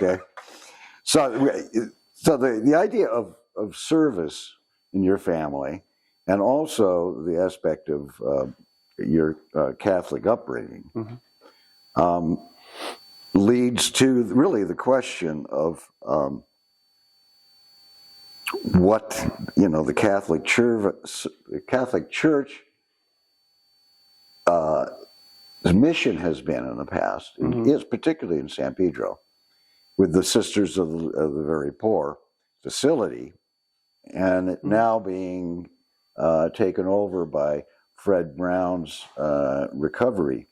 Okay. So the idea of service in your family, and also the aspect of your Catholic upbringing, leads to really the question of what the Catholic Church mission has been in the past, is particularly in San Pedro, with the Sisters of the Very Poor facility, and it now being taken over by Fred Brown's recovery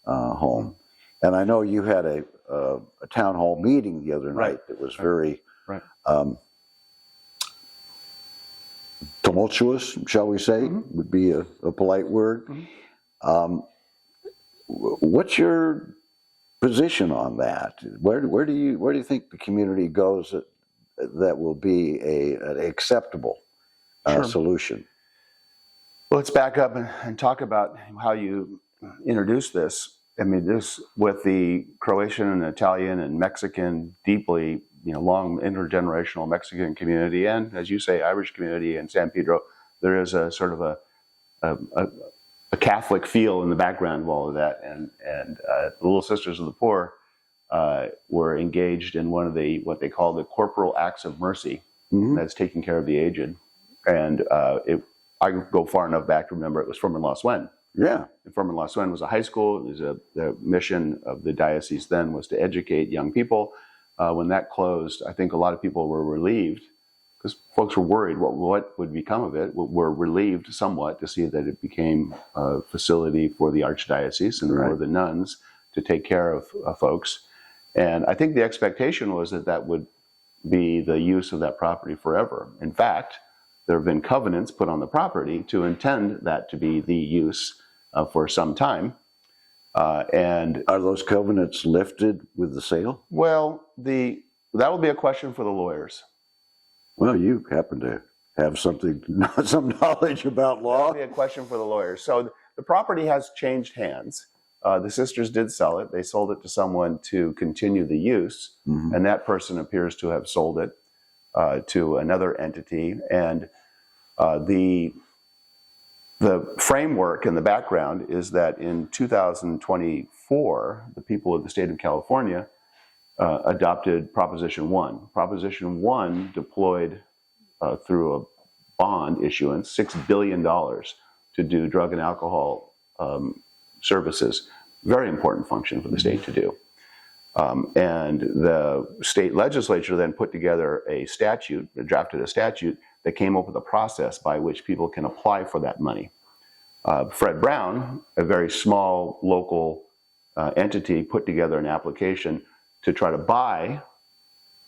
home. And I know you had a town hall meeting the other night that was very tumultuous, shall we say, would be a polite word. What's your position on that? Where do you think the community goes that will be an acceptable solution? Well, let's back up and talk about how you introduced this. I mean, this with the Croatian and Italian and Mexican, deeply, long intergenerational Mexican community, and as you say, Irish community in San Pedro, there is a sort of a Catholic feel in the background of all of that. And the Little Sisters of the Poor were engaged in one of what they call the corporal acts of mercy, that's taking care of the aged. And I go far enough back to remember it was Fermin La Suenne. Yeah. And Fermin La Suenne was a high school. It was the mission of the diocese then was to educate young people. When that closed, I think a lot of people were relieved, because folks were worried what would become of it. Were relieved somewhat to see that it became a facility for the archdiocese and for the nuns to take care of folks. And I think the expectation was that would be the use of that property forever. In fact, there have been covenants put on the property to intend that to be the use for some time. And are those covenants lifted with the sale? Well, that will be a question for the lawyers. Well, you happen to have some knowledge about law. That will be a question for the lawyers. So the property has changed hands. The sisters did sell it. They sold it to someone to continue the use, and that person appears to have sold it to another entity. And the framework in the background is that in 2024, the people of the state of California adopted Proposition 1. Proposition 1 deployed through a bond issuance $6 billion to do drug and alcohol services. Very important function for the state to do. And the state legislature then put together drafted a statute that came up with a process by which people can apply for that money. Fred Brown, a very small local entity, put together an application to try to buy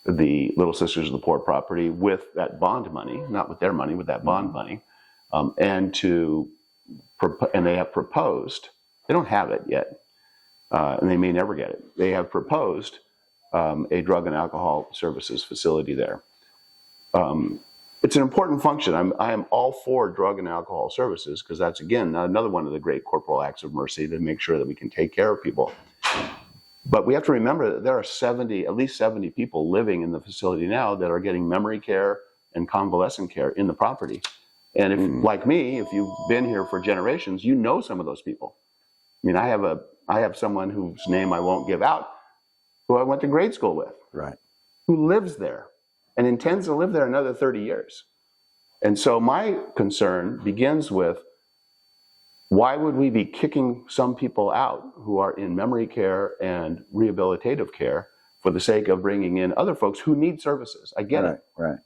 the Little Sisters of the Poor property with that bond money, not with their money, with that bond money, and they have proposed. They don't have it yet, and they may never get it. They have proposed a drug and alcohol services facility there. It's an important function. I am all for drug and alcohol services, because that's, again, another one of the great corporal acts of mercy to make sure that we can take care of people. But we have to remember that there are at least 70 people living in the facility now that are getting memory care and convalescent care in the property. And if, like me, if you've been here for generations, you know some of those people. I mean, I have someone whose name I won't give out, who I went to grade school with, who lives there and intends to live there another 30 years. And so my concern begins with, why would we be kicking some people out who are in memory care and rehabilitative care for the sake of bringing in other folks who need services? I get it. Right.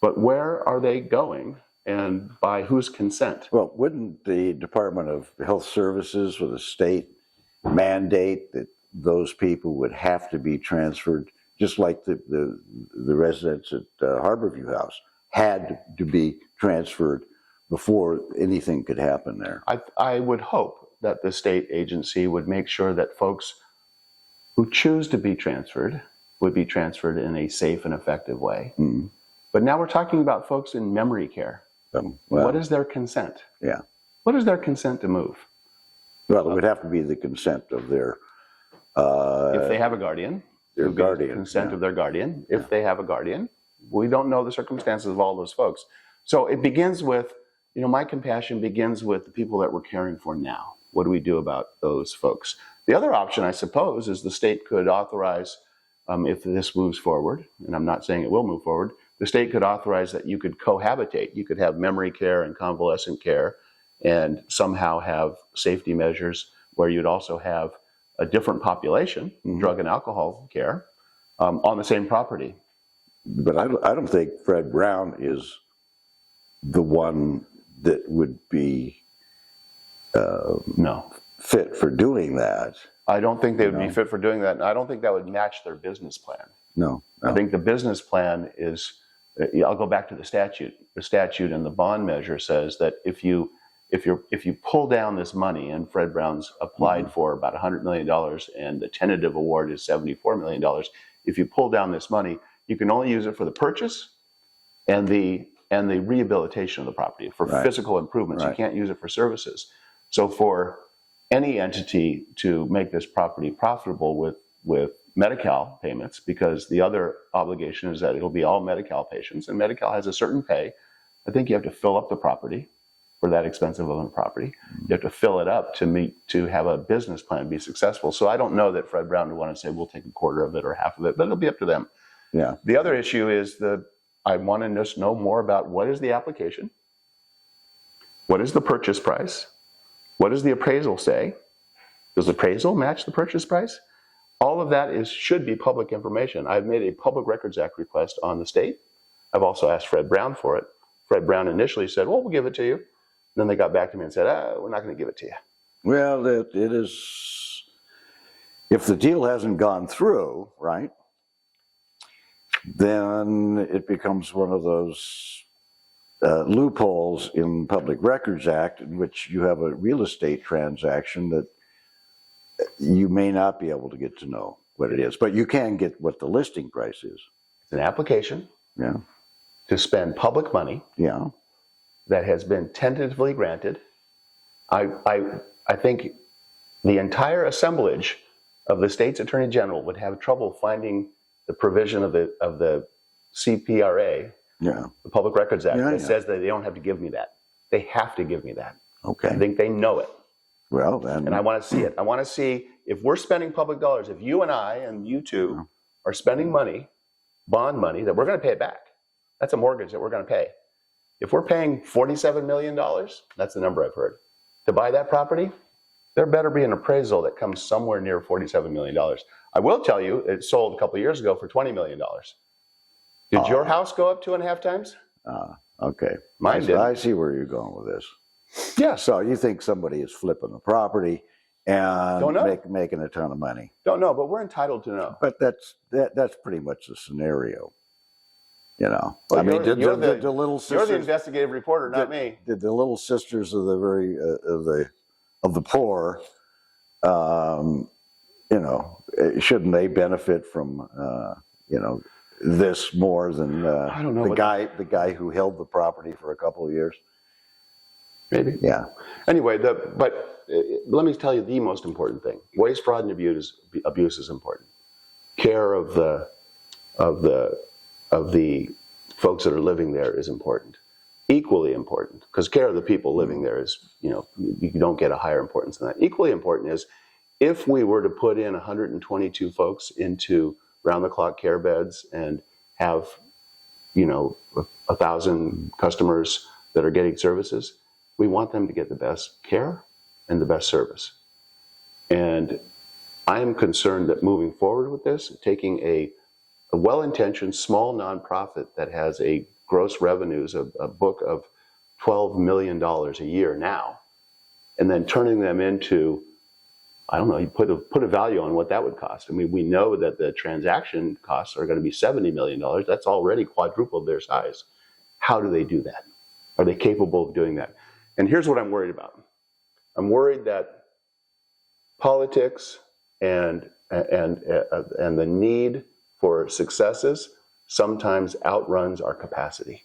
But where are they going, and by whose consent? Well, wouldn't the Department of Health Services or the state mandate that those people would have to be transferred, just like the residents at Harborview House had to be transferred before anything could happen there? I would hope that the state agency would make sure that folks who choose to be transferred would be transferred in a safe and effective way. But now we're talking about folks in memory care. What is their consent? Yeah. What is their consent to move? Well, it would have to be the consent of their... if they have a guardian. Their would be guardian, consent yeah. of their guardian, if they have a guardian. We don't know the circumstances of all those folks. So it begins with, my compassion begins with the people that we're caring for now. What do we do about those folks? The other option, I suppose, is the state could authorize, if this moves forward, and I'm not saying it will move forward, the state could authorize that you could cohabitate. You could have memory care and convalescent care and somehow have safety measures where you'd also have a different population, drug and alcohol care, on the same property. But I don't think Fred Brown is the one that would be No. fit for doing that. I don't think they would be fit for doing that. And I don't think that would match their business plan. No. I think the business plan is, I'll go back to the statute. The statute and the bond measure says that if you pull down this money, and Fred Brown's applied for about $100 million and the tentative award is $74 million, if you pull down this money, you can only use it for the purchase and the rehabilitation of the property, for physical improvements. You can't use it for services. So for any entity to make this property profitable with Medi-Cal payments, because the other obligation is that it'll be all Medi-Cal patients, and Medi-Cal has a certain pay. I think you have to fill up the property for that expensive of a property. You have to fill it up to have a business plan be successful. So I don't know that Fred Brown would want to say, we'll take a quarter of it or half of it, but it'll be up to them. Yeah. The other issue is I want to just know more about what is the application, what is the purchase price, what does the appraisal say, does the appraisal match the purchase price? All of that should be public information. I've made a Public Records Act request on the state. I've also asked Fred Brown for it. Fred Brown initially said, well, we'll give it to you. Then they got back to me and said, we're not going to give it to you. Well, it is, if the deal hasn't gone through, right, then it becomes one of those loopholes in Public Records Act in which you have a real estate transaction that you may not be able to get to know what it is, but you can get what the listing price is. It's an application to spend public money that has been tentatively granted. I think the entire assemblage of the state's attorney general would have trouble finding the provision of the CPRA, the Public Records Act, that says that they don't have to give me that. They have to give me that. Okay. I think they know it. Well, then. And I want to see it. I want to see if we're spending public dollars, if you and I and you two are spending money, bond money, that we're going to pay it back. That's a mortgage that we're going to pay. If we're paying $47 million, that's the number I've heard, to buy that property, there better be an appraisal that comes somewhere near $47 million. I will tell you, it sold a couple of years ago for $20 million. Did your house go up 2.5 times? Okay. Mine did. I see where you're going with this. Yeah. So you think somebody is flipping the property and making a ton of money? Don't know, but we're entitled to know. But that's pretty much the scenario. Well, I mean, the little sisters, you're the investigative reporter, not me. Did the little sisters of the poor, shouldn't they benefit from this more than I don't know, the guy who held the property for a couple of years? Maybe. Yeah. Anyway, but let me tell you the most important thing: waste, fraud, and abuse is important. Care of the folks that are living there is important. Equally important, because care of the people living there is, you don't get a higher importance than that. Equally important is, if we were to put in 122 folks into round-the-clock care beds and have, 1,000 customers that are getting services, we want them to get the best care and the best service. And I am concerned that moving forward with this, taking a well-intentioned small nonprofit that has a gross revenues of a book of $12 million a year now, and then turning them into, I don't know, you put a value on what that would cost. I mean, we know that the transaction costs are going to be $70 million. That's already quadrupled their size. How do they do that? Are they capable of doing that? And here's what I'm worried about. I'm worried that politics and the need for successes sometimes outruns our capacity.